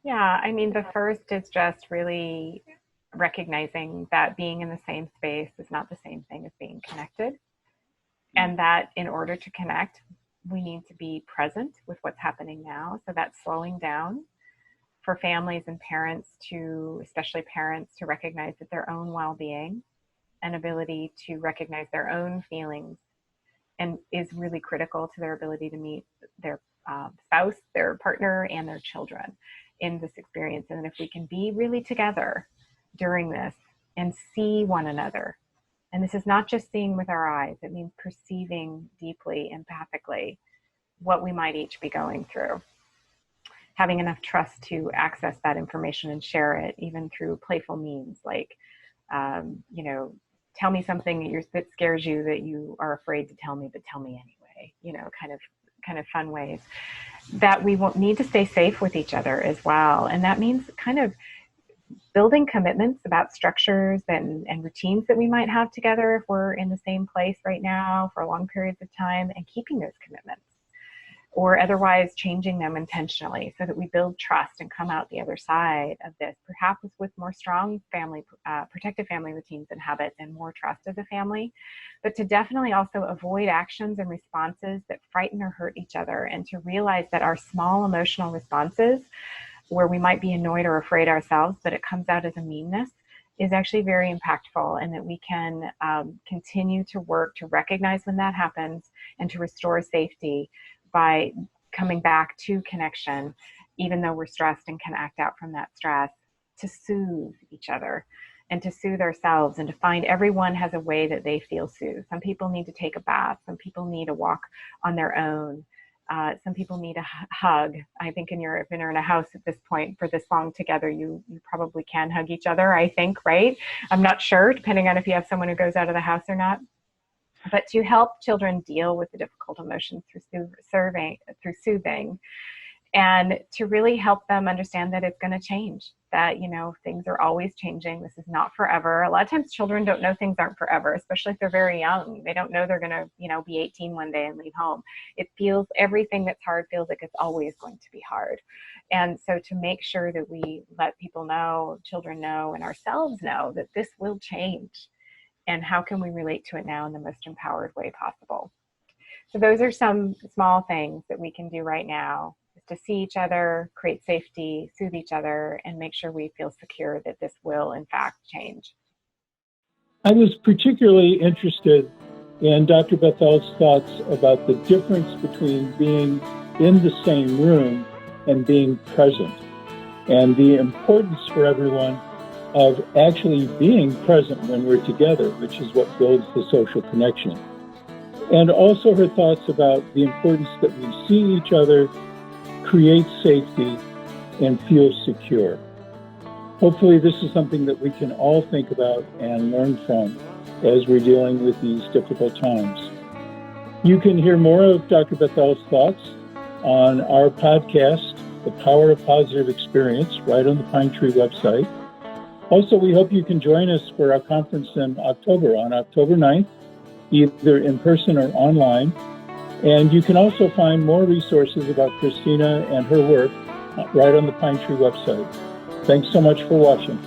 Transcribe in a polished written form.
Yeah, I mean, the first is just really recognizing that being in the same space is not the same thing as being connected, and that in order to connect, we need to be present with what's happening now. So that's slowing down for families and parents to, especially parents, to recognize that their own well being and ability to recognize their own feelings and is really critical to their ability to meet their spouse, their partner, and their children in this experience. And if we can be really together during this and see one another, and this is not just seeing with our eyes, it means perceiving deeply, empathically, what we might each be going through. Having enough trust to access that information and share it, even through playful means like, you know, tell me something that scares you that you are afraid to tell me, but tell me anyway. You know, kind of fun ways that we won't need to stay safe with each other as well. And that means kind of building commitments about structures and routines that we might have together if we're in the same place right now for long periods of time, and keeping those commitments or otherwise changing them intentionally so that we build trust and come out the other side of this, perhaps with more strong family, protective family routines and habits and more trust as a family, but to definitely also avoid actions and responses that frighten or hurt each other, and to realize that our small emotional responses where we might be annoyed or afraid ourselves, but it comes out as a meanness, is actually very impactful, and that we can continue to work to recognize when that happens and to restore safety by coming back to connection, even though we're stressed and can act out from that stress, to soothe each other and to soothe ourselves, and to find everyone has a way that they feel soothed. Some people need to take a bath. Some people need a walk on their own. Some people need a hug. I think if you're in a house at this point for this long together, you probably can hug each other, I think, right? I'm not sure, depending on if you have someone who goes out of the house or not. But to help children deal with the difficult emotions through soothing, and to really help them understand that it's going to change, that, you know, things are always changing. This is not forever. A lot of times children don't know things aren't forever, especially if they're very young. They don't know they're going to, you know, be 18 one day and leave home. Everything that's hard feels like it's always going to be hard. And so to make sure that we let people know, children know, and ourselves know that this will change, and how can we relate to it now in the most empowered way possible. So those are some small things that we can do right now, is to see each other, create safety, soothe each other, and make sure we feel secure that this will in fact change. I was particularly interested in Dr. Bethell's thoughts about the difference between being in the same room and being present, and the importance for everyone of actually being present when we're together, which is what builds the social connection. And also her thoughts about the importance that we see each other, create safety, and feel secure. Hopefully this is something that we can all think about and learn from as we're dealing with these difficult times. You can hear more of Dr. Bethell's thoughts on our podcast, The Power of Positive Experience, right on the Pinetree website. Also, we hope you can join us for our conference in October, on October 9th, either in person or online. And you can also find more resources about Christina and her work right on the Pinetree website. Thanks so much for watching.